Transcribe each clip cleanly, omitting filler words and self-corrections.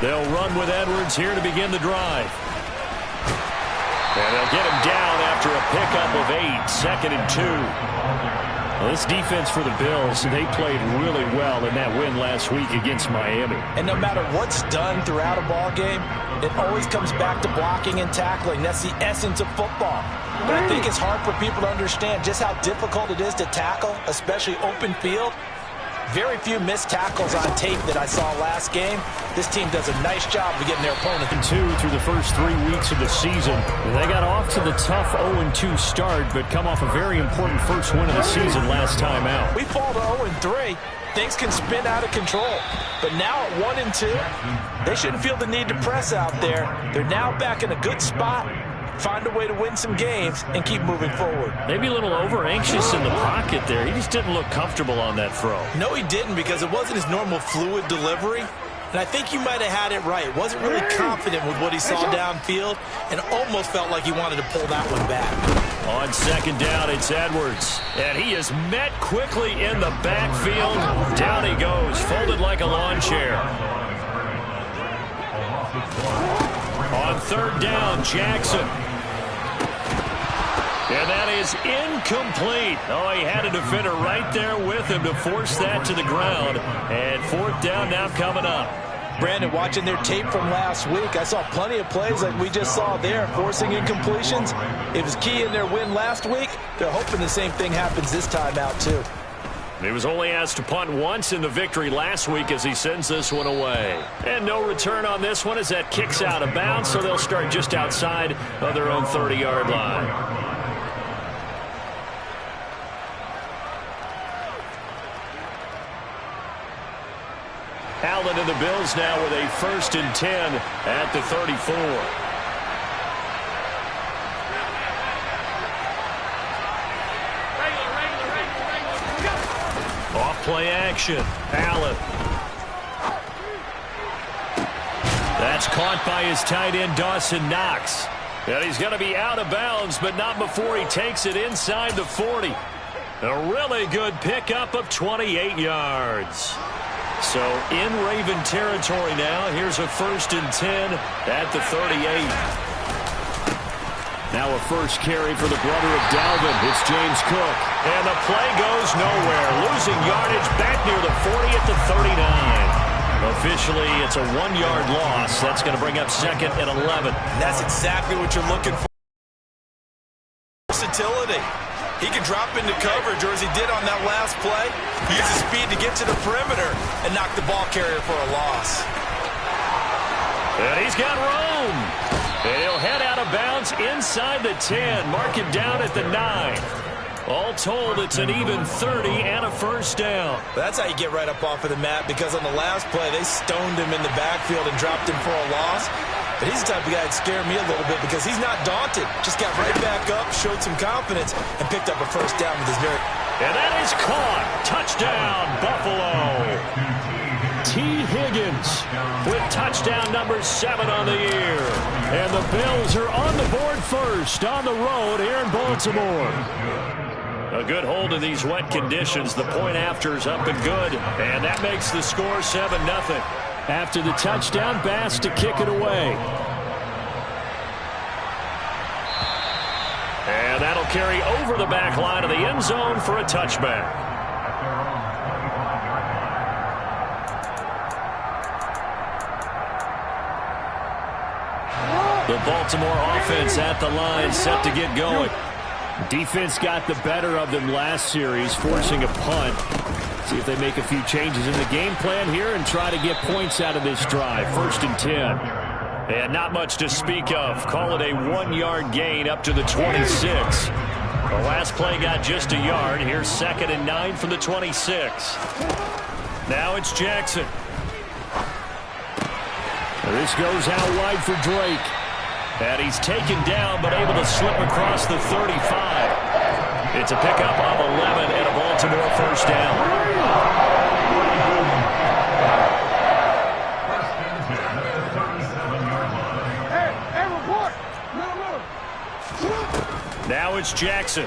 They'll run with Edwards here to begin the drive. And they'll get him down after a pickup of 8, 2nd and 2. Well, this defense for the Bills, they played really well in that win last week against Miami. And no matter what's done throughout a ball game, it always comes back to blocking and tackling. That's the essence of football. But I think it's hard for people to understand just how difficult it is to tackle, especially open field. Very few missed tackles on tape that I saw last game. This team does a nice job of getting their opponent. 2 through the first 3 weeks of the season. They got off to the tough 0-2 start, but come off a very important first win of the season last time out. We fall to 0-3. Things can spin out of control. But now at 1-2, they shouldn't feel the need to press out there. They're now back in a good spot. Find a way to win some games and keep moving forward. Maybe a little over-anxious in the pocket there. He just didn't look comfortable on that throw. No, he didn't, because it wasn't his normal fluid delivery. And I think you might have had it right. Wasn't really confident with what he saw downfield and almost felt like he wanted to pull that one back. On 2nd down, it's Edwards. And he is met quickly in the backfield. Down he goes, folded like a lawn chair. On 3rd down, Jackson. And that is incomplete. Oh, he had a defender right there with him to force that to the ground. And 4th down now coming up. Brandon, watching their tape from last week, I saw plenty of plays like we just saw there, forcing incompletions. It was key in their win last week. They're hoping the same thing happens this time out, too. He was only asked to punt once in the victory last week as he sends this one away. And no return on this one as that kicks out of bounds, so they'll start just outside of their own 30-yard line. Allen and the Bills now with a 1st and 10 at the 34. Off-play action. Allen. That's caught by his tight end, Dawson Knox. And he's going to be out of bounds, but not before he takes it inside the 40. A really good pickup of 28 yards. So in Raven territory now. Here's a 1st and 10 at the 38. Now a first carry for the brother of Dalvin. It's James Cook. And the play goes nowhere. Losing yardage back near the 40 at the 39. Officially, it's a 1-yard loss. That's going to bring up 2nd and 11. That's exactly what you're looking for. Versatility. He can drop into coverage, or as he did on that last play, he uses speed to get to the perimeter and knock the ball carrier for a loss. And he's got room. And he'll head out of bounds inside the 10. Mark it down at the 9. All told, it's an even 30 and a 1st down. That's how you get right up off of the mat, because on the last play, they stoned him in the backfield and dropped him for a loss. But he's the type of guy that scared me a little bit because he's not daunted. Just got right back up, showed some confidence, and picked up a 1st down with his nerve. And that is caught. Touchdown, Buffalo. T. Higgins with touchdown number 7 on the year. And the Bills are on the board first on the road here in Baltimore. A good hold in these wet conditions. The point after is up and good. And that makes the score 7-0. After the touchdown, Bass to kick it away. And that'll carry over the back line of the end zone for a touchback. The Baltimore offense at the line, set to get going. Defense got the better of them last series, forcing a punt. See if they make a few changes in the game plan here and try to get points out of this drive. 1st and 10. And not much to speak of. Call it a 1-yard gain up to the 26. The last play got just a yard. Here's 2nd and 9 from the 26. Now it's Jackson. This goes out wide for Drake. And he's taken down but able to slip across the 35. It's a pickup of 11 and a Baltimore 1st down. Now it's Jackson.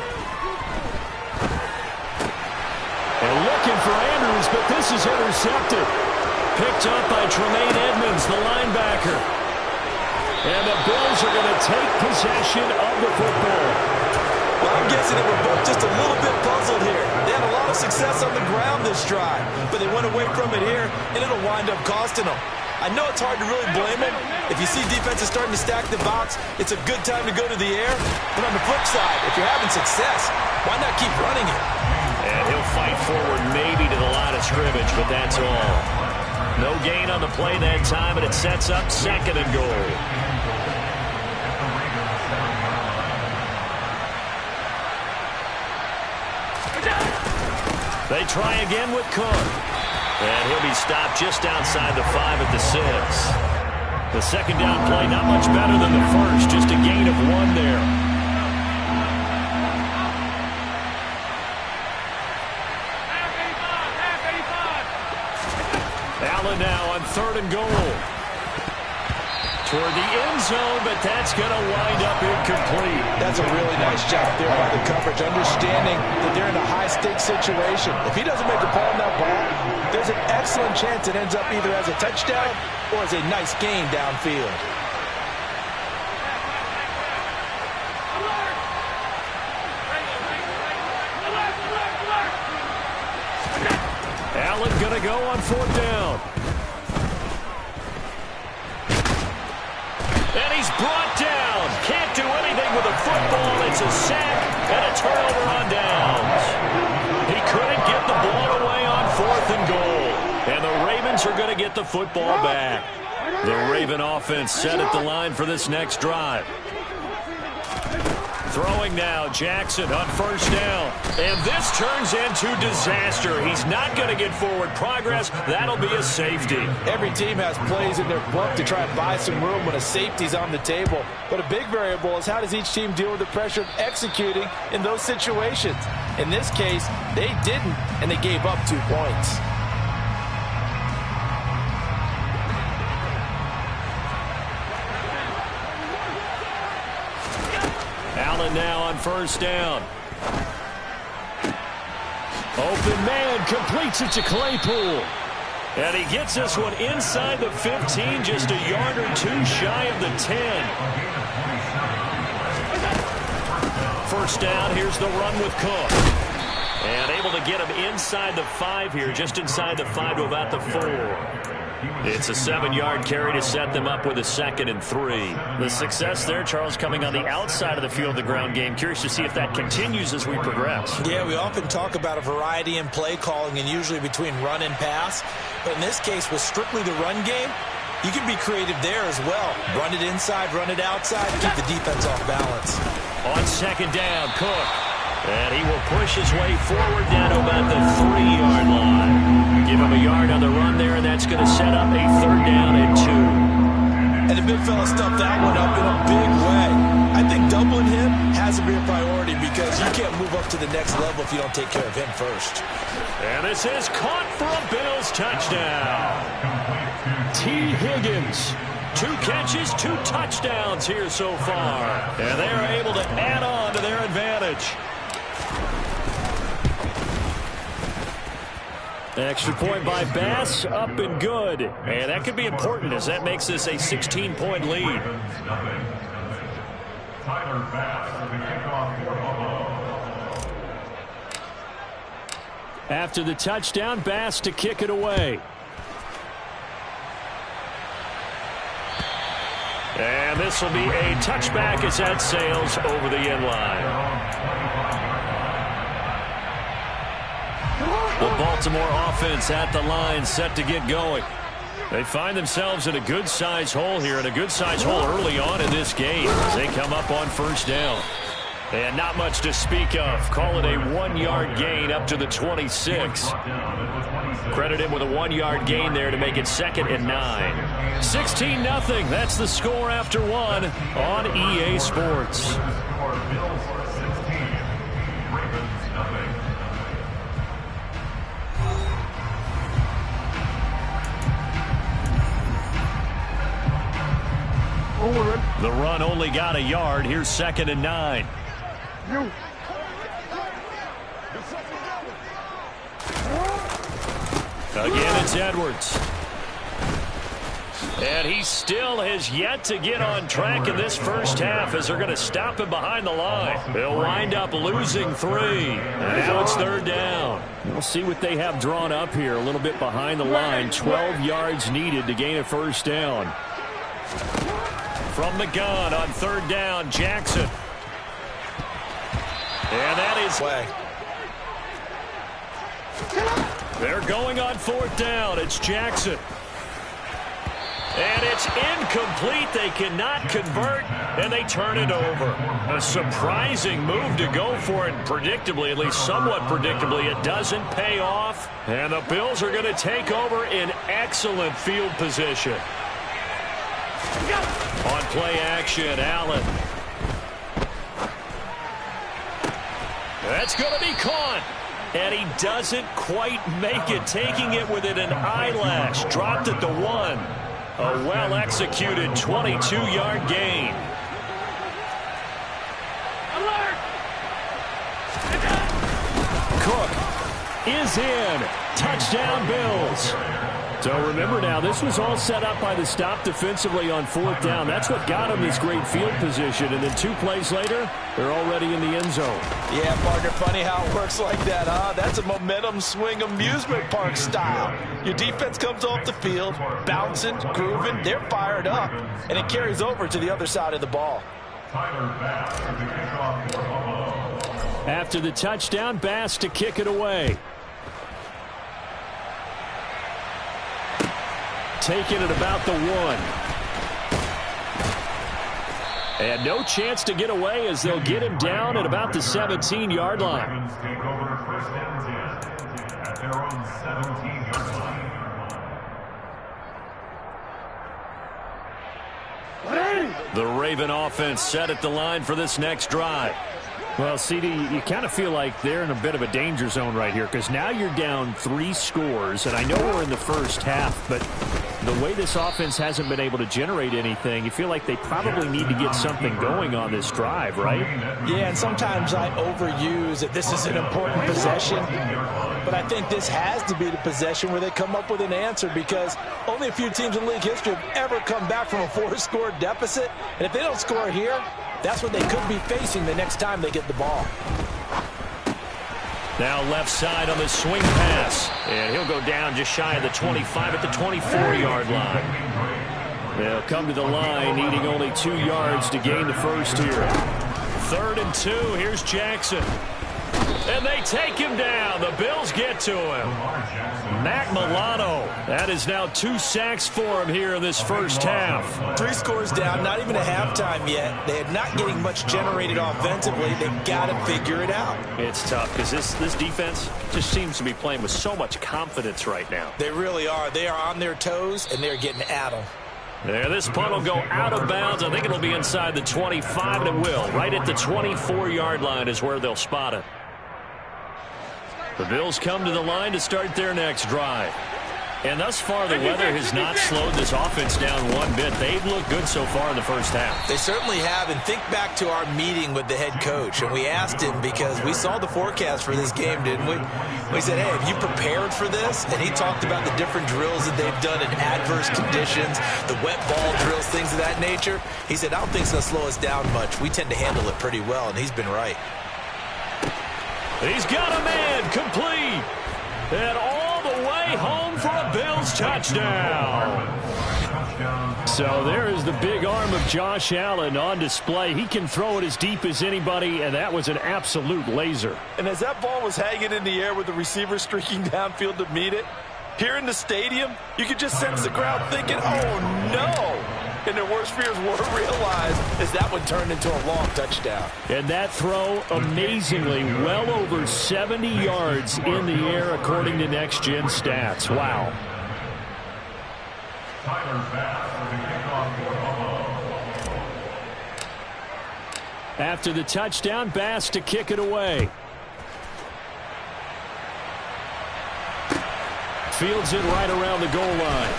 And look looking for Andrews, but this is intercepted. Picked up by Tremaine Edmonds, the linebacker. And the Bills are going to take possession of the football. Well, I'm guessing they were both just a little bit puzzled here. They had a lot of success on the ground this drive, but they went away from it here, and it'll wind up costing them. I know it's hard to really blame him. If you see defenses starting to stack the box, it's a good time to go to the air. But on the flip side, if you're having success, why not keep running it? And he'll fight forward maybe to the line of scrimmage, but that's all. No gain on the play that time, and it sets up 2nd and goal. They try again with Cook. And he'll be stopped just outside the 5 at the 6. The 2nd down play, not much better than the first, just a gain of 1 there. Allen now on 3rd and goal. Toward the end zone, but that's going to wind up incomplete. That's a really nice job there by the coverage, understanding that they're in a high-stakes situation. If he doesn't make a play on that ball, there's an excellent chance it ends up either as a touchdown or as a nice gain downfield. Allen going to go on 4th down. And he's brought down. Can't do anything with a football. It's a sack and a turnover on downs. He couldn't get the ball away on 4th and goal. And the Ravens are going to get the football back. The Raven offense set at the line for this next drive. Throwing now, Jackson on 1st down. And this turns into disaster. He's not going to get forward progress. That'll be a safety. Every team has plays in their book to try and buy some room when a safety's on the table. But a big variable is how does each team deal with the pressure of executing in those situations. In this case, they didn't, and they gave up 2 points. Allen now on 1st down. Open man, completes it to Claypool. And he gets this one inside the 15, just a yard or 2 shy of the 10. 1st down, here's the run with Cook. And able to get him inside the 5 here, just inside the 5 to about the 4. It's a 7-yard carry to set them up with a 2nd and 3. The success there, Charles, coming on the outside of the field, the ground game. Curious to see if that continues as we progress. Yeah, we often talk about a variety in play calling and usually between run and pass. But in this case, with strictly the run game, you can be creative there as well. Run it inside, run it outside, keep the defense off balance. On 2nd down, Cook. And he will push his way forward down to about the 3-yard line. Give him a yard on the run there, and that's going to set up a 3rd down and 2. And the big fella stuffed that one up in a big way. I think doubling him has to be a priority because you can't move up to the next level if you don't take care of him first. And this is caught for a Bills touchdown. T. Higgins. 2 catches, 2 touchdowns here so far. And they are able to add on to their advantage. Extra point by Bass, up and good. And that could be important as that makes this a 16-point lead. After the touchdown, Bass to kick it away. And this will be a touchback as that sails over the end line. The Baltimore offense at the line, set to get going. They find themselves in a good-sized hole here, and a good-sized hole early on in this game as they come up on 1st down. And not much to speak of. Call it a 1-yard gain up to the 26. Credit him with a 1-yard gain there to make it 2nd and 9. 16-0. That's the score after 1 on EA Sports. The run only got a yard. Here's 2nd and 9. Again, it's Edwards. And he still has yet to get on track in this first half as they're going to stop him behind the line. They'll wind up losing 3. And now it's 3rd down. We'll see what they have drawn up here a little bit behind the line. 12 yards needed to gain a first down. From the gun on 3rd down, Jackson. And that is way. They're going on 4th down. It's Jackson. And it's incomplete. They cannot convert, and they turn it over. A surprising move to go for it. Predictably, at least somewhat predictably, it doesn't pay off. And the Bills are going to take over in excellent field position. On play action, Allen. That's going to be caught. And he doesn't quite make it, taking it within an eyelash. Dropped at the 1. A well-executed 22-yard gain. Cook is in. Touchdown, Bills. So remember now, this was all set up by the stop defensively on 4th down. That's what got him this great field position. And then 2 plays later, they're already in the end zone. Yeah, partner, funny how it works like that, huh? That's a momentum swing amusement park style. Your defense comes off the field, bouncing, grooving, they're fired up, and it carries over to the other side of the ball. After the touchdown, Bass to kick it away. Taking it about the 1. And no chance to get away as they'll get him down at about the 17-yard line. The Raven offense set at the line for this next drive. Well, CD, you kind of feel like they're in a bit of a danger zone right here because now you're down 3 scores, and I know we're in the first half, but the way this offense hasn't been able to generate anything, you feel like they probably need to get something going on this drive, right? Yeah, and sometimes I overuse that this is an important possession, but I think this has to be the possession where they come up with an answer because only a few teams in league history have ever come back from a 4-score deficit, and if they don't score here, that's what they could be facing the next time they get the ball. Now left side on the swing pass. And he'll go down just shy of the 25 at the 24-yard line. They'll come to the line, needing only 2 yards to gain the first here. 3rd and 2. Here's Jackson. And they take him down. The Bills get to him. Matt Milano. That is now 2 sacks for him here in this first half. 3 scores down, not even a halftime yet. They're not getting much generated offensively. They've got to figure it out. It's tough because this defense just seems to be playing with so much confidence right now. They really are. They are on their toes, and they're getting at them. There, this punt will go out of bounds. I think it'll be inside the 25, and it will. Right at the 24-yard line is where they'll spot it. The Bills come to the line to start their next drive. And thus far, the weather has not slowed this offense down one bit. They've looked good so far in the first half. They certainly have. And think back to our meeting with the head coach. And we asked him because we saw the forecast for this game, didn't we? We said, hey, have you prepared for this? And he talked about the different drills that they've done in adverse conditions, the wet ball drills, things of that nature. He said, I don't think it's going to slow us down much. We tend to handle it pretty well, and he's been right. He's got a man complete. And all the way home for a Bills touchdown. So there is the big arm of Josh Allen on display. He can throw it as deep as anybody, and that was an absolute laser. And as that ball was hanging in the air with the receiver streaking downfield to meet it, here in the stadium, you could just sense the crowd thinking, oh, no. And their worst fears were realized as that one turned into a long touchdown. And that throw, amazingly, well over 70 yards in the air, according to Next Gen Stats. Wow. After the touchdown, Bass to kick it away. Fields it right around the goal line.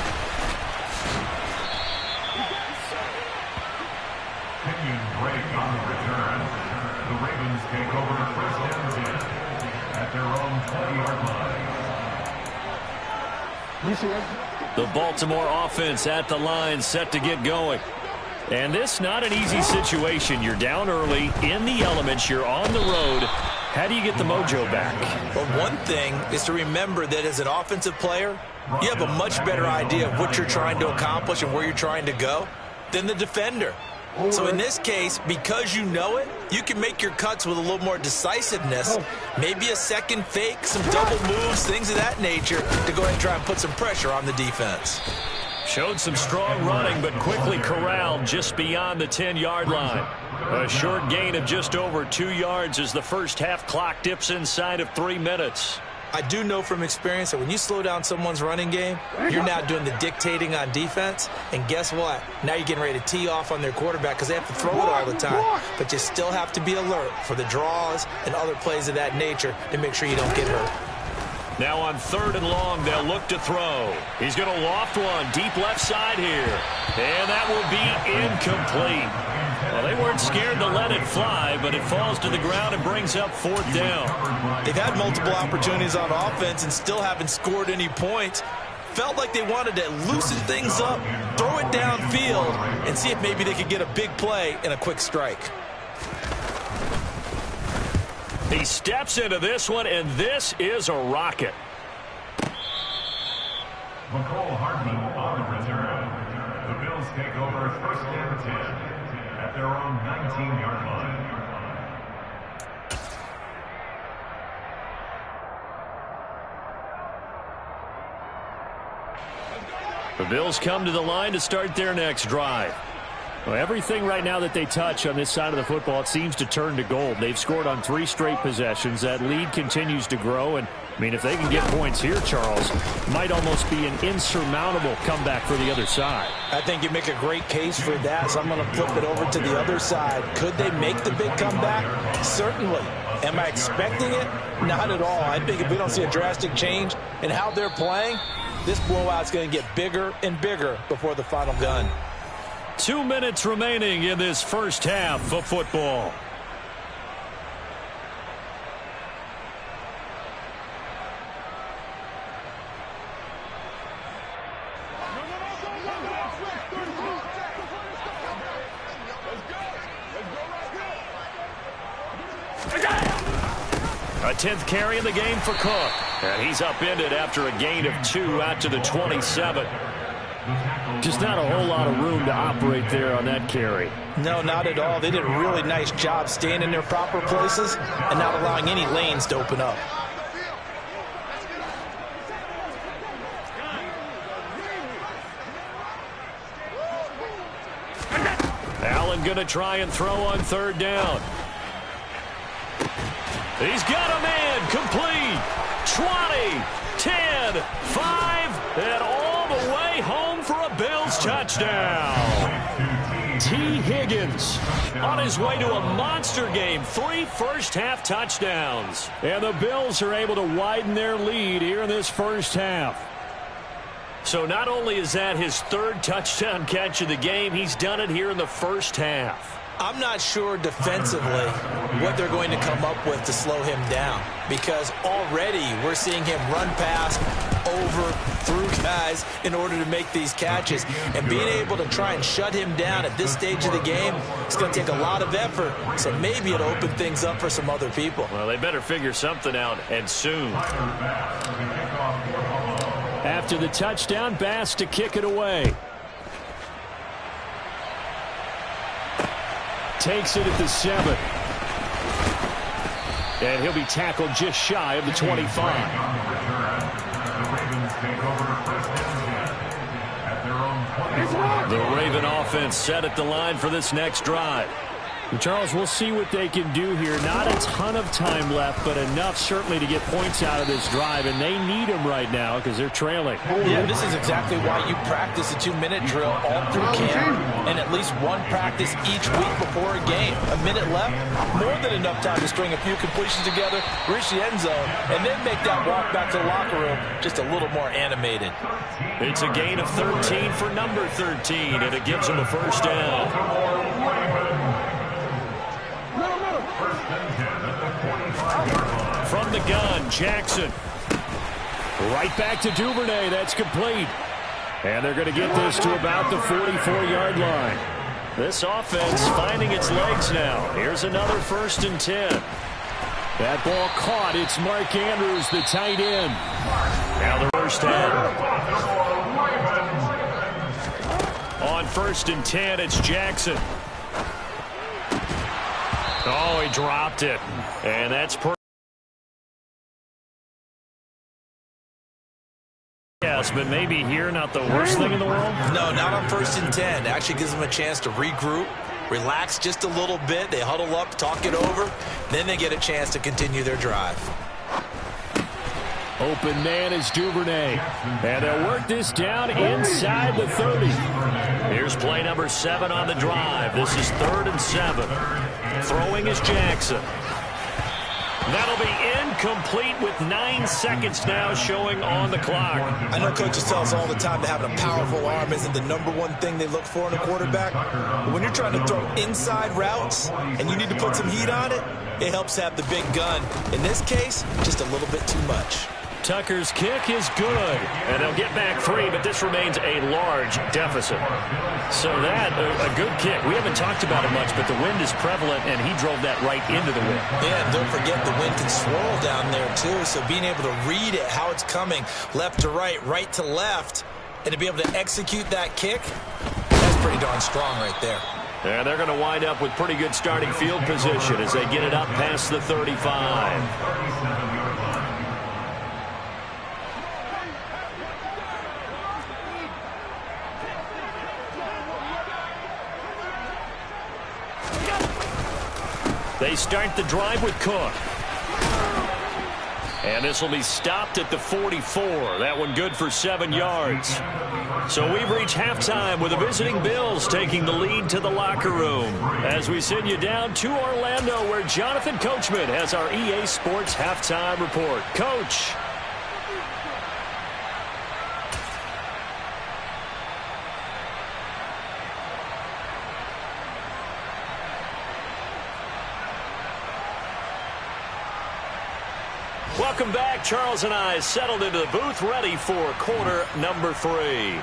Break on the return. The Ravens take over first and 10 at their own 20-yard line. The Baltimore offense at the line, set to get going. And this not an easy situation. You're down early, in the elements, you're on the road. How do you get the mojo back? Well, one thing is to remember that as an offensive player, you have a much better idea of what you're trying to accomplish and where you're trying to go than the defender. So in this case, because you know it, you can make your cuts with a little more decisiveness, maybe a second fake, some double moves, things of that nature, to go ahead and try and put some pressure on the defense. Showed some strong running, but quickly corralled just beyond the 10-yard line. A short gain of just over 2 yards as the first half clock dips inside of 3 minutes. I do know from experience that when you slow down someone's running game, you're now doing the dictating on defense. And guess what? Now you're getting ready to tee off on their quarterback because they have to throw it all the time. But you still have to be alert for the draws and other plays of that nature to make sure you don't get hurt. Now on 3rd and long, they'll look to throw. He's going to loft one deep left side here. And that will be incomplete. Well, they weren't scared to let it fly, but it falls to the ground and brings up 4th down. They've had multiple opportunities on offense and still haven't scored any points. Felt like they wanted to loosen things up, throw it downfield, and see if maybe they could get a big play and a quick strike. He steps into this one, and this is a rocket. McCole Hardman on the return. The Bills take over 1st and 10 at their own 19-yard line. The Bills come to the line to start their next drive. Well, everything right now that they touch on this side of the football, it seems to turn to gold. They've scored on 3 straight possessions. That lead continues to grow. And, I mean, if they can get points here, Charles, might almost be an insurmountable comeback for the other side. I think you make a great case for that, so I'm going to flip it over to the other side. Could they make the big comeback? Certainly. Am I expecting it? Not at all. I think if we don't see a drastic change in how they're playing, this blowout's going to get bigger and bigger before the final gun. 2 minutes remaining in this first half of football. A 10th carry in the game for Cook. And he's upended after a gain of 2 out to the 27. Just not a whole lot of room to operate there on that carry. No, not at all. They did a really nice job staying in their proper places and not allowing any lanes to open up. Allen going to try and throw on 3rd down. He's got a man complete. 20, 10, 5, and all the way home for a Bills touchdown. T. Higgins on his way to a monster game. 3 first-half touchdowns. And the Bills are able to widen their lead here in this first half. So not only is that his 3rd touchdown catch of the game, he's done it here in the first half. I'm not sure defensively what they're going to come up with to slow him down, because already we're seeing him run past, over, through guys in order to make these catches. And being able to try and shut him down at this stage of the game, it's going to take a lot of effort. So maybe it'll open things up for some other people. Well, they better figure something out, and soon. After the touchdown, Bass to kick it away. Takes it at the 7. And he'll be tackled just shy of the 25. The Raven offense set at the line for this next drive. Charles, we'll see what they can do here. Not a ton of time left, but enough certainly to get points out of this drive, and they need them right now because they're trailing. Yeah, this is exactly why you practice a 2-minute drill all through camp and at least one practice each week before a game. A minute left, more than enough time to string a few completions together, reach the end zone, and then make that walk back to the locker room just a little more animated. It's a gain of 13 for number 13, and it gives them a first down. From the gun, Jackson. Right back to Duvernay. That's complete. And they're going to get this to about the 44-yard line. This offense finding its legs now. Here's another 1st and 10. That ball caught. It's Mark Andrews, the tight end. Now the first down. On 1st and 10, it's Jackson. Oh, he dropped it. And that's yes, but maybe here not the worst thing in the world? No, not on 1st and 10. Actually gives them a chance to regroup, relax just a little bit. They huddle up, talk it over. Then they get a chance to continue their drive. Open man is Duvernay. And they'll work this down inside the 30. Here's play number 7 on the drive. This is 3rd and 7. Throwing is Jackson. That'll be incomplete with 9 seconds now showing on the clock. I know coaches tell us all the time that having a powerful arm isn't the #1 thing they look for in a quarterback. But when you're trying to throw inside routes and you need to put some heat on it, it helps have the big gun. In this case, just a little bit too much. Tucker's kick is good. And they'll get back 3, but this remains a large deficit. So that, a good kick. We haven't talked about it much, but the wind is prevalent, and he drove that right into the wind. Yeah, and don't forget the wind can swirl down there, too. So being able to read it, how it's coming, left to right to left, and to be able to execute that kick, that's pretty darn strong right there. And they're going to wind up with pretty good starting field position as they get it up past the 35. They start the drive with Cook. And this will be stopped at the 44. That one good for 7 yards. So we've reached halftime with the visiting Bills taking the lead to the locker room. As we send you down to Orlando, where Jonathan Coachman has our EA Sports halftime report. Coach. Welcome back. Charles and I settled into the booth, ready for quarter number 3.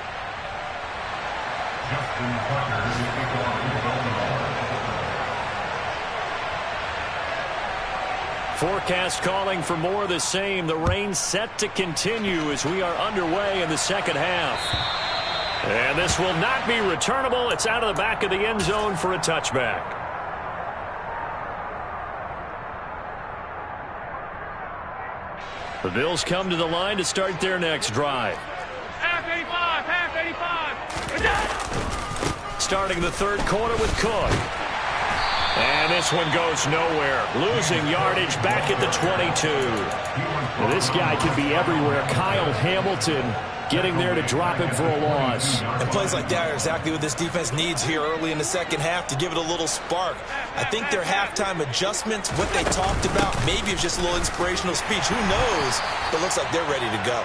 Forecast calling for more of the same. The rain set to continue as we are underway in the second half. And this will not be returnable. It's out of the back of the end zone for a touchback. The Bills come to the line to start their next drive. Half 85. Starting the third quarter with Cook. And this one goes nowhere. Losing yardage back at the 22. Well, this guy can be everywhere. Kyle Hamilton getting there to drop him for a loss. And plays like that are exactly what this defense needs here early in the second half to give it a little spark. I think their halftime adjustments, what they talked about, maybe it's just a little inspirational speech. Who knows? But it looks like they're ready to go.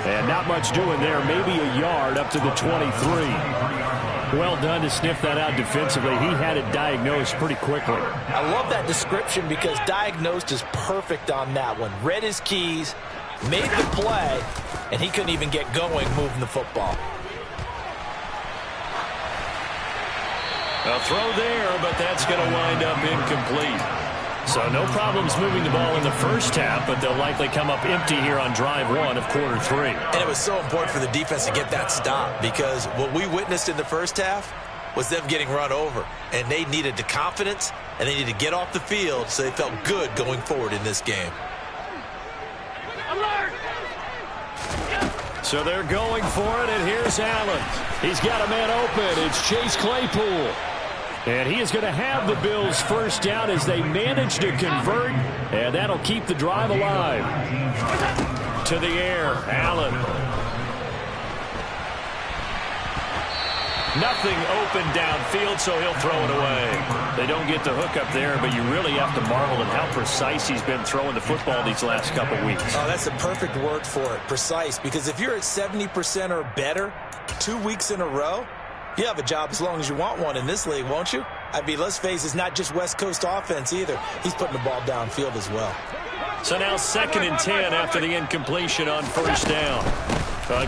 And not much doing there. Maybe a yard up to the 23. Well done to sniff that out defensively. He had it diagnosed pretty quickly. I love that description because diagnosed is perfect on that one. Read his keys, made the play, and he couldn't even get going moving the football. A throw there, but that's going to wind up incomplete. So no problems moving the ball in the first half, but they'll likely come up empty here on drive 1 of quarter 3. And it was so important for the defense to get that stop because what we witnessed in the first half was them getting run over. And they needed the confidence, and they needed to get off the field so they felt good going forward in this game. Alert! So they're going for it, and here's Allen. He's got a man open. It's Chase Claypool. And he is going to have the Bills first down as they manage to convert, and that'll keep the drive alive. To the air, Allen. Nothing open downfield, so he'll throw it away. They don't get the hook up there, but you really have to marvel at how precise he's been throwing the football these last couple weeks. Oh, that's the perfect word for it, precise, because if you're at 70% or better 2 weeks in a row, you have a job as long as you want one in this league, won't you? I mean, let's face it, it's not just West Coast offense either. He's putting the ball downfield as well. So now 2nd and 10 after the incompletion on first down.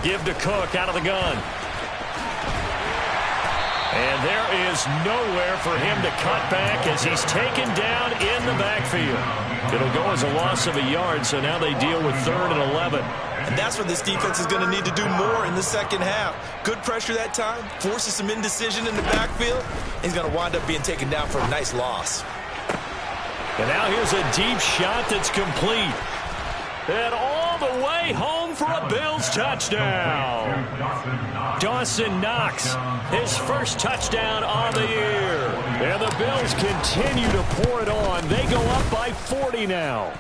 Give to Cook out of the gun. And there is nowhere for him to cut back as he's taken down in the backfield. It'll go as a loss of a yard, so now they deal with 3rd and 11. And that's what this defense is going to need to do more in the second half. Good pressure that time, forces some indecision in the backfield. He's going to wind up being taken down for a nice loss. And now here's a deep shot that's complete. And all the way home for a Bills touchdown. Dawson Knox, his first touchdown on the year. And the Bills continue to pour it on. They go up by 40 now.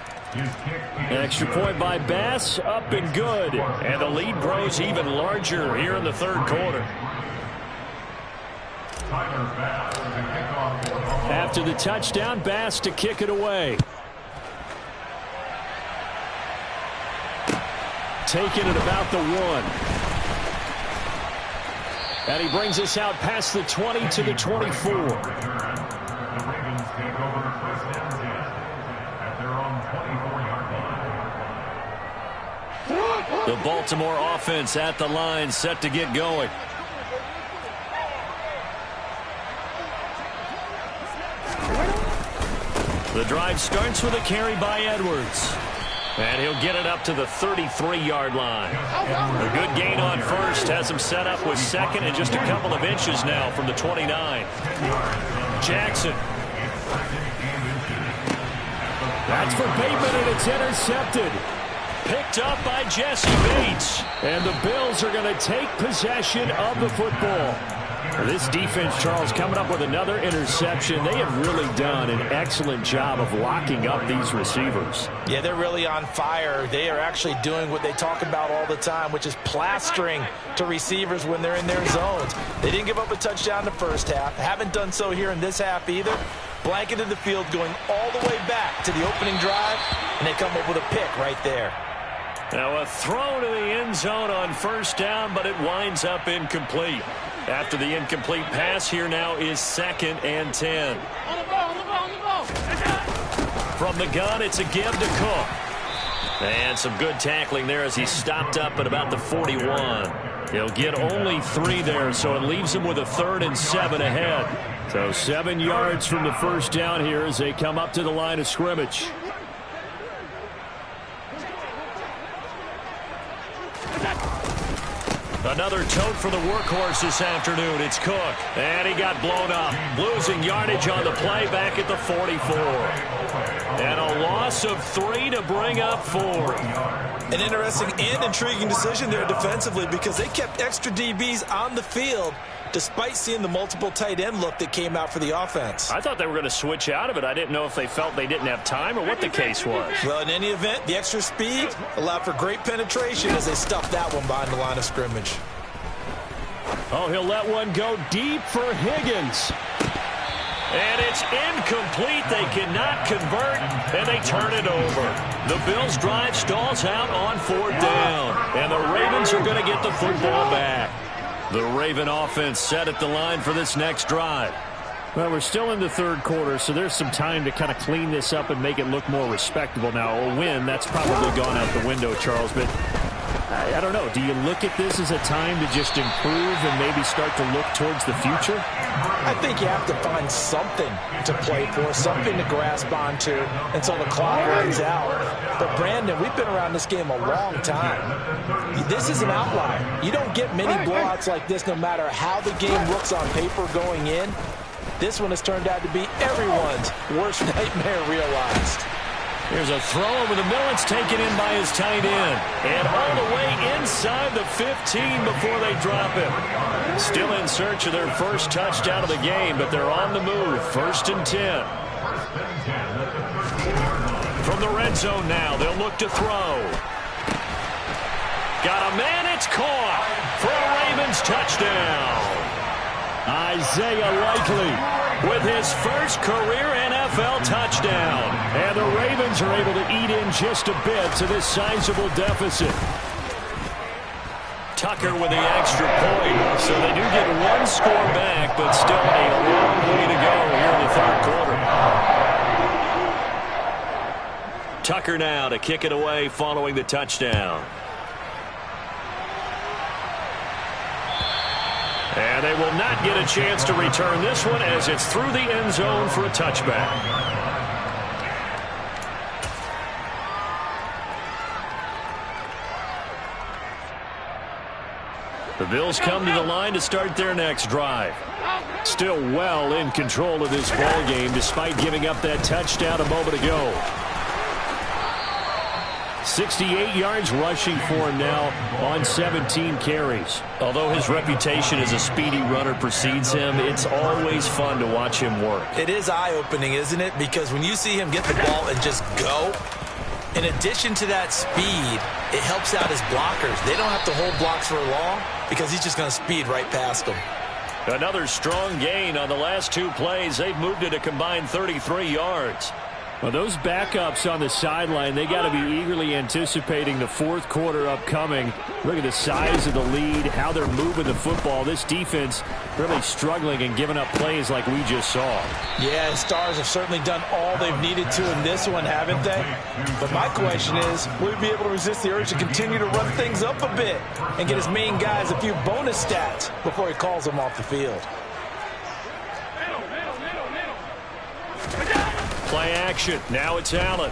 Extra point by Bass, up and good. And the lead grows even larger here in the 3rd quarter. After the touchdown, Bass to kick it away. Taken at about the 1. And he brings us out past the 20 to the 24. The Ravens take over 1st and 10 at their own 24-yard line. The Baltimore offense at the line, set to get going. The drive starts with a carry by Edwards. And he'll get it up to the 33-yard line. A good gain on first has him set up with 2nd and just a couple of inches now from the 29. Jackson. That's for Bateman, and it's intercepted. Picked up by Jesse Bates. And the Bills are going to take possession of the football. This defense, Charles, coming up with another interception. They have really done an excellent job of locking up these receivers. Yeah, they're really on fire. They are actually doing what they talk about all the time, which is plastering to receivers when they're in their zones. They didn't give up a touchdown in the first half. Haven't done so here in this half either. Blanketed the field going all the way back to the opening drive, and they come up with a pick right there. Now a throw to the end zone on first down, but it winds up incomplete. After the incomplete pass, here now is 2nd and 10. From the gun, it's a give to Cook. And some good tackling there as he stopped up at about the 41. He'll get only 3 there, so it leaves him with a 3rd and 7 ahead. So 7 yards from the first down here as they come up to the line of scrimmage. Another tote for the workhorse this afternoon. It's Cook. And he got blown up. Losing yardage on the play back at the 44. And a loss of 3 to bring up 4. An interesting and intriguing decision there defensively because they kept extra DBs on the field despite seeing the multiple tight end look that came out for the offense. I thought they were going to switch out of it. I didn't know if they felt they didn't have time or what the case was. Well, in any event, the extra speed allowed for great penetration as they stuffed that one behind the line of scrimmage. Oh, he'll let one go deep for Higgins. And it's incomplete. They cannot convert, and they turn it over. The Bills drive stalls out on 4th down, and the Ravens are going to get the football back. The Raven offense set at the line for this next drive. Well, we're still in the 3rd quarter, so there's some time to kind of clean this up and make it look more respectable. Now, a win, that's probably gone out the window, Charles, but I don't know. Do you look at this as a time to just improve and maybe start to look towards the future? I think you have to find something to play for, something to grasp onto until the clock runs out. But, Brandon, we've been around this game a long time. This is an outlier. You don't get many blowouts like this no matter how the game looks on paper going in. This one has turned out to be everyone's worst nightmare realized. Here's a throw over the middle. It's taken in by his tight end. And all the way inside the 15 before they drop him. Still in search of their first touchdown of the game, but they're on the move. 1st and 10. From the red zone now, they'll look to throw. Got a man, it's caught for a Ravens touchdown. Isaiah Likely with his first career NFL touchdown. And the Ravens are able to eat in just a bit to this sizable deficit. Tucker with the extra point. So they do get one score back, but still a long way to go here in the 3rd quarter. Tucker now to kick it away following the touchdown. And they will not get a chance to return this one as it's through the end zone for a touchback. The Bills come to the line to start their next drive. Still well in control of this ball game despite giving up that touchdown a moment ago. 68 yards rushing for him now on 17 carries. Although his reputation as a speedy runner precedes him, it's always fun to watch him work. It is eye-opening, isn't it? Because when you see him get the ball and just go, in addition to that speed, it helps out his blockers. They don't have to hold blocks for long because he's just going to speed right past them. Another strong gain on the last two plays. They've moved it a combined 33 yards. Well, those backups on the sideline, they got to be eagerly anticipating the fourth quarter upcoming. Look at the size of the lead, how they're moving the football. This defense really struggling and giving up plays like we just saw. Yeah, Stars have certainly done all they've needed to in this one, haven't they? But my question is, will he be able to resist the urge to continue to run things up a bit and get his main guys a few bonus stats before he calls them off the field? Play action. Now it's Allen.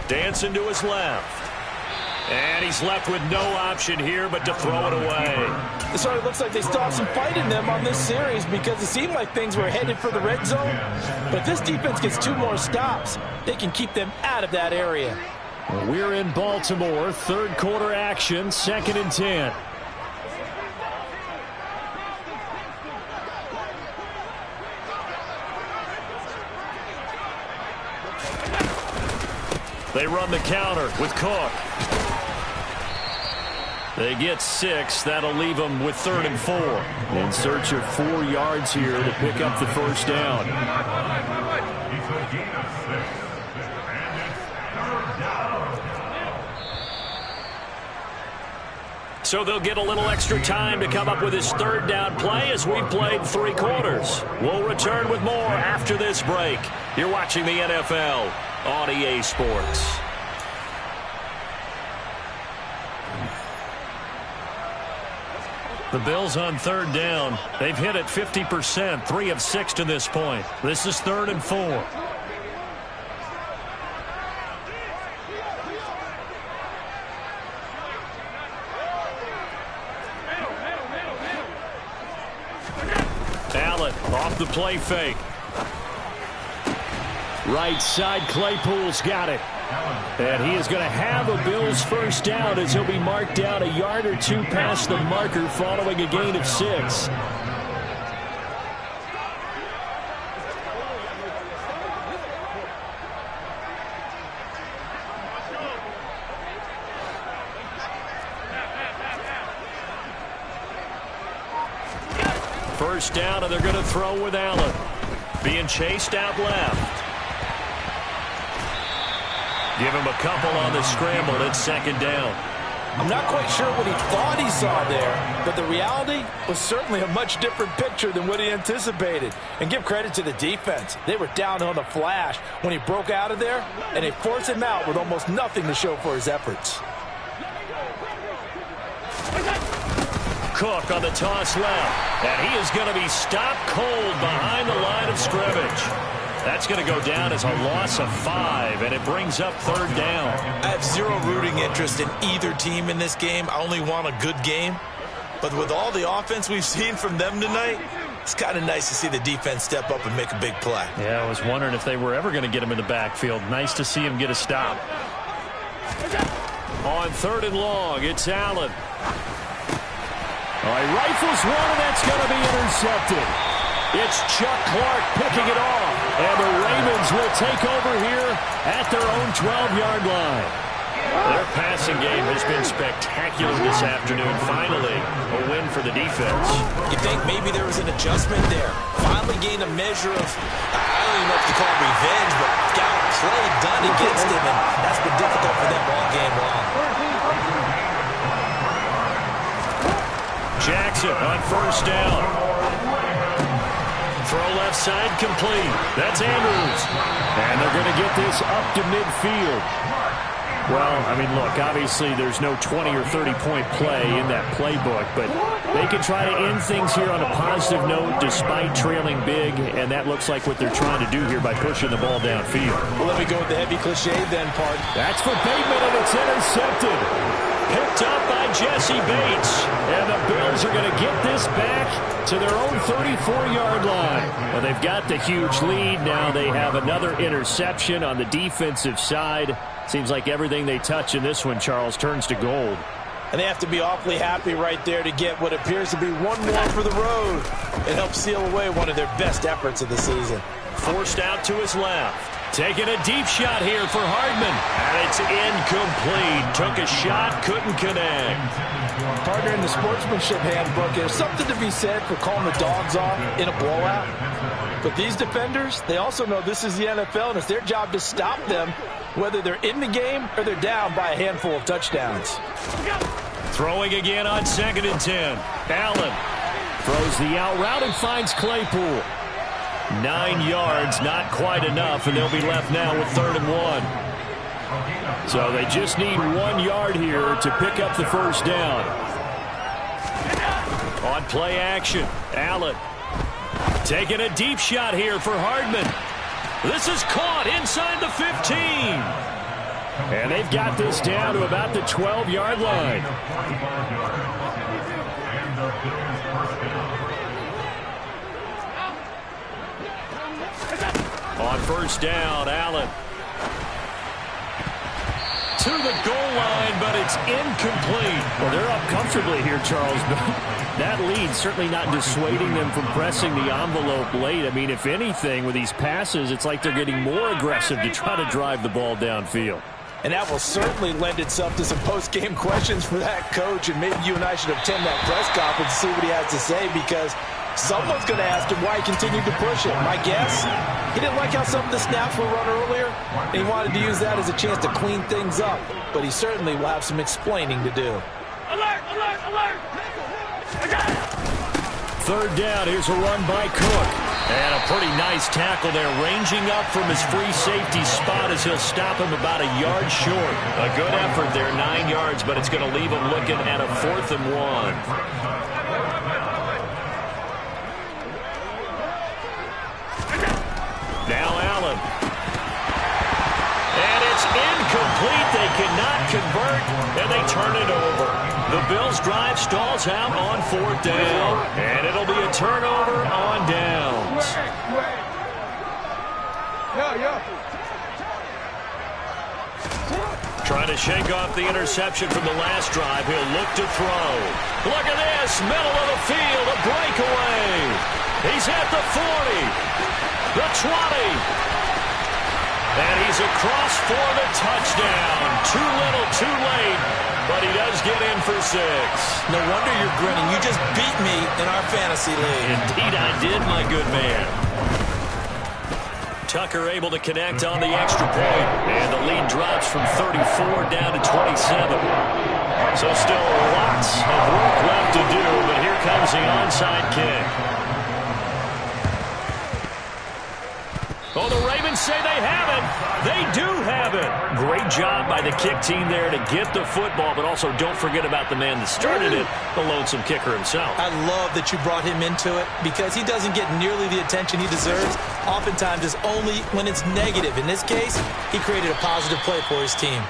Dancing to his left. And he's left with no option here but to throw it away. So it looks like they still have some fight in them on this series because it seemed like things were headed for the red zone. But if this defense gets 2 more stops, they can keep them out of that area. Well, we're in Baltimore. Third quarter action. 2nd and 10. They run the counter with Cook. They get 6. That'll leave them with 3rd and 4. In search of 4 yards here to pick up the first down. It's a gain of 6. And it's 3rd down. So they'll get a little extra time to come up with his 3rd down play as we've played 3 quarters. We'll return with more after this break. You're watching the NFL on EA Sports. The Bills on 3rd down. They've hit it 50%, 3 of 6 to this point. This is 3rd and 4. Allen off the play fake. Right side, Claypool's got it. And he is going to have a Bills first down as he'll be marked down a yard or 2 past the marker following a gain of 6. First down, and they're going to throw with Allen. Being chased out left. Give him a couple on the scramble. It's 2nd down. I'm not quite sure what he thought he saw there, but the reality was certainly a much different picture than what he anticipated. And give credit to the defense. They were down on the flash when he broke out of there, and they forced him out with almost nothing to show for his efforts. Cook on the toss left, and he is going to be stopped cold behind the line of scrimmage. That's going to go down as a loss of 5, and it brings up 3rd down. I have zero rooting interest in either team in this game. I only want a good game. But with all the offense we've seen from them tonight, it's kind of nice to see the defense step up and make a big play. Yeah, I was wondering if they were ever going to get him in the backfield. Nice to see him get a stop. On 3rd and long, it's Allen. All right, rifles one, and that's going to be intercepted. It's Chuck Clark picking it off. And the Ravens will take over here at their own 12-yard line. Their passing game has been spectacular this afternoon. Finally, a win for the defense. You think maybe there was an adjustment there? Finally gained a measure of, I don't even know if you call it revenge, but got a play done against him, and that's been difficult for them all game long. Jackson on first down. Throw left side complete. That's Andrews. And they're going to get this up to midfield. Well, I mean, look, obviously there's no 20 or 30-point play in that playbook, but they can try to end things here on a positive note despite trailing big, and that looks like what they're trying to do here by pushing the ball downfield. Well, let me go with the heavy cliche then, part. That's for Bateman, and it's intercepted. Picked up by Jesse Bates. And the Bills are going to get this back to their own 34-yard line. Well, they've got the huge lead. Now they have another interception on the defensive side. Seems like everything they touch in this one, Charles, turns to gold. And they have to be awfully happy right there to get what appears to be one more for the road. It helps seal away one of their best efforts of the season. Forced out to his left. Taking a deep shot here for Hardman. And it's incomplete. Took a shot, couldn't connect. Partner, in the sportsmanship handbook, there's something to be said for calling the dogs off in a blowout. But these defenders, they also know this is the NFL, and it's their job to stop them, whether they're in the game or they're down by a handful of touchdowns. Throwing again on 2nd and 10. Allen throws the out route and finds Claypool. 9 yards, not quite enough, and they'll be left now with 3rd and 1. So they just need 1 yard here to pick up the first down. On play action, Allen taking a deep shot here for Hardman. This is caught inside the 15. And they've got this down to about the 12-yard line. On first down, Allen to the goal line, but it's incomplete. Well, they're up comfortably here, Charles, but that lead certainly not dissuading them from pressing the envelope late. I mean, if anything, with these passes, it's like they're getting more aggressive to try to drive the ball downfield. And that will certainly lend itself to some post-game questions for that coach, and maybe you and I should attend that press conference to see what he has to say, because someone's going to ask him why he continued to push it. My guess, he didn't like how some of the snaps were run earlier, and he wanted to use that as a chance to clean things up. But he certainly will have some explaining to do. Alert, alert, alert! 3rd down, here's a run by Cook. And a pretty nice tackle there, ranging up from his free safety spot as he'll stop him about a yard short. A good effort there, 9 yards, but it's going to leave him looking at a 4th and 1. Now Allen. And it's incomplete. They cannot convert, and they turn it over. The Bills' drive stalls out on 4th down, and it'll be a turnover on downs. Trying to shake off the interception from the last drive. He'll look to throw. Look at this, middle of the field, a breakaway. He's at the 40, the 20. And he's across for the touchdown. Too little, too late, but he does get in for 6. No wonder you're grinning. You just beat me in our fantasy league. Indeed I did, my good man. Tucker able to connect on the extra point, and the lead drops from 34 down to 27. So still lots of work left to do, but here comes the onside kick. Oh, the Ravens say they have it. They do have it. Great job by the kick team there to get the football, but also don't forget about the man that started it, the lonesome kicker himself. I love that you brought him into it, because he doesn't get nearly the attention he deserves. Oftentimes it's only when it's negative. In this case, he created a positive play for his team.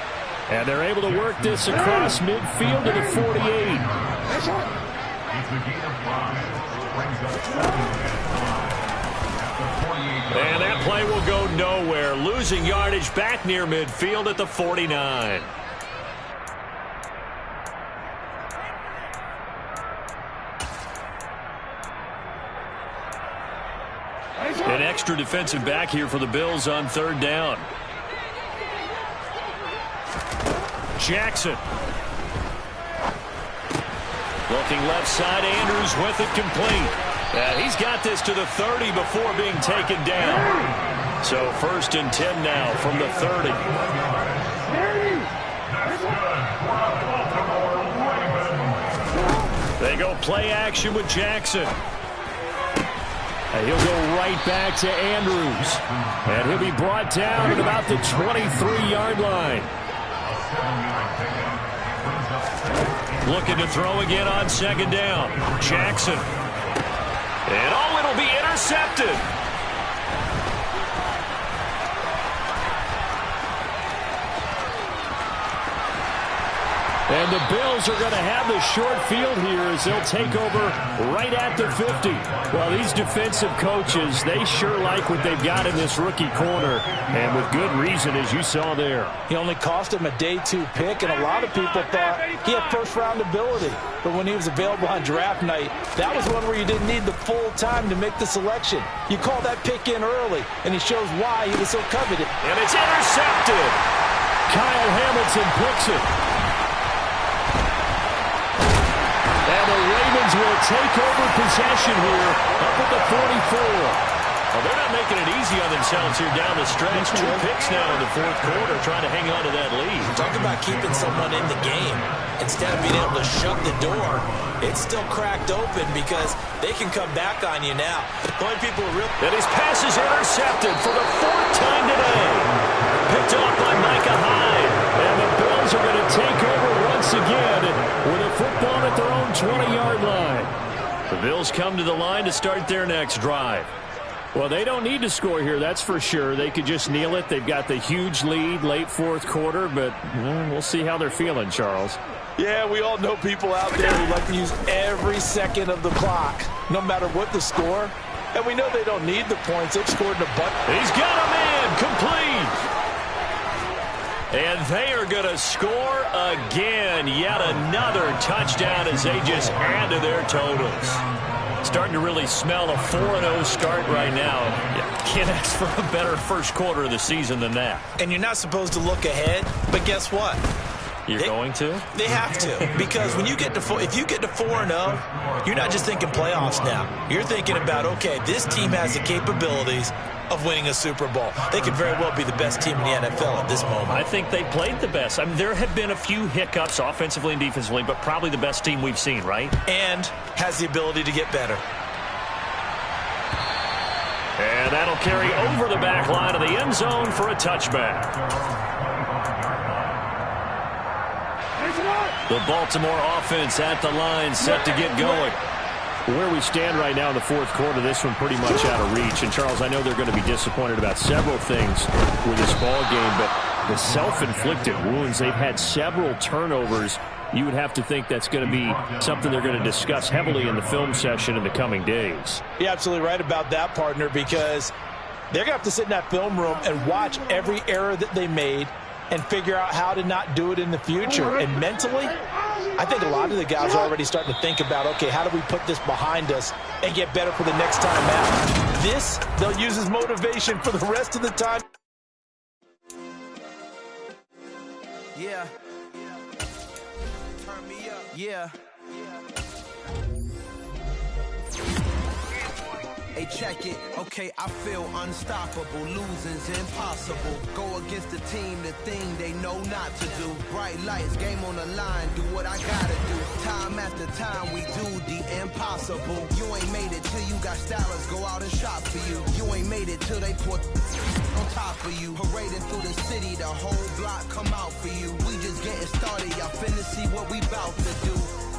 And they're able to work this across midfield to the 48. It's a gain of 5. Brings up and that play will go nowhere. Losing yardage back near midfield at the 49. An extra defensive back here for the Bills on 3rd down. Jackson. Looking left side, Andrews with it complete. He's got this to the 30 before being taken down. So 1st and 10 now from the 30. They go play action with Jackson. And he'll go right back to Andrews. And he'll be brought down at about the 23-yard line. Looking to throw again on second down. Jackson. And it'll be intercepted. And the Bills are going to have the short field here as they'll take over right at the 50. Well, these defensive coaches, they sure like what they've got in this rookie corner, and with good reason, as you saw there. He only cost him a day 2 pick, and a lot of people thought he had first-round ability. But when he was available on draft night, that was one where you didn't need the full time to make the selection. You call that pick in early, and he shows why he was so coveted. And it's intercepted. Kyle Hamilton picks it. And the Ravens will take over possession here up at the 44. Well, they're not making it easy on themselves here down the stretch. 2 picks now in the fourth quarter trying to hang on to that lead. Talk about keeping someone in the game. Instead of being able to shut the door, it's still cracked open because they can come back on you now. The only people who really... And his pass is intercepted for the 4th time today. Picked off by Micah Hyde. And the Bills are going to take over once again with a football at their own 20-yard line. The Bills come to the line to start their next drive. Well, they don't need to score here, that's for sure. They could just kneel it. They've got the huge lead late fourth quarter, but we'll see how they're feeling, Charles. Yeah, we all know people out there who like to use every second of the clock, no matter what the score. And we know they don't need the points. They've scored in a bunch. He's got a man complete. And they are going to score again. Yet another touchdown as they just add to their totals. Starting to really smell a 4-0 start right now. Can't ask for a better first quarter of the season than that. And you're not supposed to look ahead, but guess what? You're going to? They have to, because when you get to if you get to 4-0, you're not just thinking playoffs now. You're thinking about, okay, this team has the capabilities of winning a Super Bowl. They could very well be the best team in the NFL at this moment. I think they played the best. I mean, there have been a few hiccups offensively and defensively, but probably the best team we've seen, right? And has the ability to get better. And that'll carry over the back line of the end zone for a touchback. The Baltimore offense at the line, set to get going. Where we stand right now in the fourth quarter, this one pretty much out of reach. And, Charles, I know they're going to be disappointed about several things with this ball game, but the self-inflicted wounds, they've had several turnovers. You would have to think that's going to be something they're going to discuss heavily in the film session in the coming days. You're absolutely right about that, partner, because they're going to have to sit in that film room and watch every error that they made and figure out how to not do it in the future. And mentally, I think a lot of the guys are already starting to think about, okay, how do we put this behind us and get better for the next time out? This, they'll use as motivation for the rest of the time. Yeah. Turn me up. Yeah. Hey, check it. Okay, I feel unstoppable. Losing's impossible. Go against the team, the thing they know not to do. Bright lights, game on the line. Do what I gotta do. Time after time, we do the impossible. You ain't made it till you got stylers go out and shop for you. You ain't made it till they put on top of you. Parading through the city, the whole block come out for you. We just getting started. Y'all finna see what we bout to do.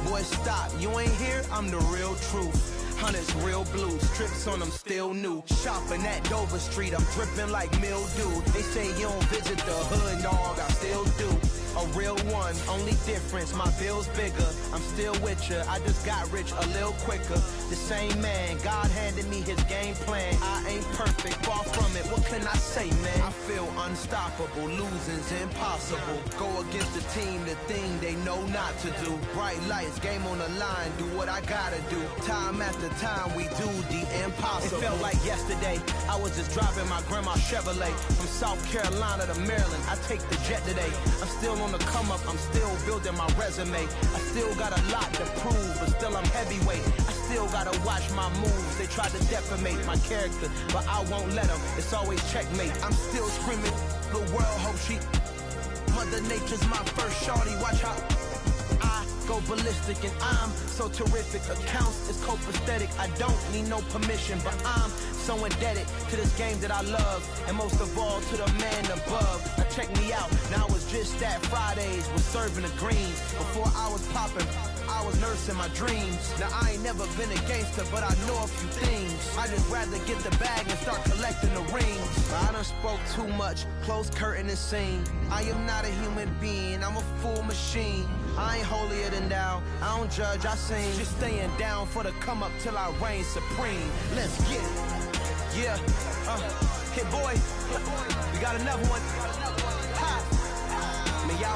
Boy, stop. You ain't here? I'm the real truth. Hunters, real blue, strips on them still new. Shopping at Dover Street, I'm dripping like mildew. They say you don't visit the hood, dog, I still do. A real one, only difference, my bill's bigger. I'm still with ya, I just got rich a little quicker. The same man, God handed me his game plan. I ain't perfect, far from it, what can I say, man? I feel unstoppable, losing's impossible. Go against the team, the thing they know not to do. Bright lights, game on the line, do what I gotta do. Time after time, we do the impossible. It felt like yesterday, I was just driving my grandma's Chevrolet. From South Carolina to Maryland, I take the jet today. I'm still on the come up, I'm still building my resume. I still got a lot to prove, but still I'm heavyweight. I still gotta watch my moves. They try to defamate my character, but I won't let them. It's always checkmate. I'm still screaming, the world hope she. Mother Nature's my first shorty, watch how I go ballistic, and I'm so terrific. Accounts is copacetic. I don't need no permission, but I'm so indebted to this game that I love, and most of all to the man above. Now check me out, now it's just that Fridays was serving the greens. Before I was popping, I was nursing my dreams. Now I ain't never been a gangster, but I know a few things. I just rather get the bag and start collecting the rings. I done spoke too much, close curtain and scene. I am not a human being, I'm a full machine. I ain't holier than thou, I don't judge, I sing. Just staying down for the come up till I reign supreme. Let's get it. Yeah, hit boy, we got another one. Ha!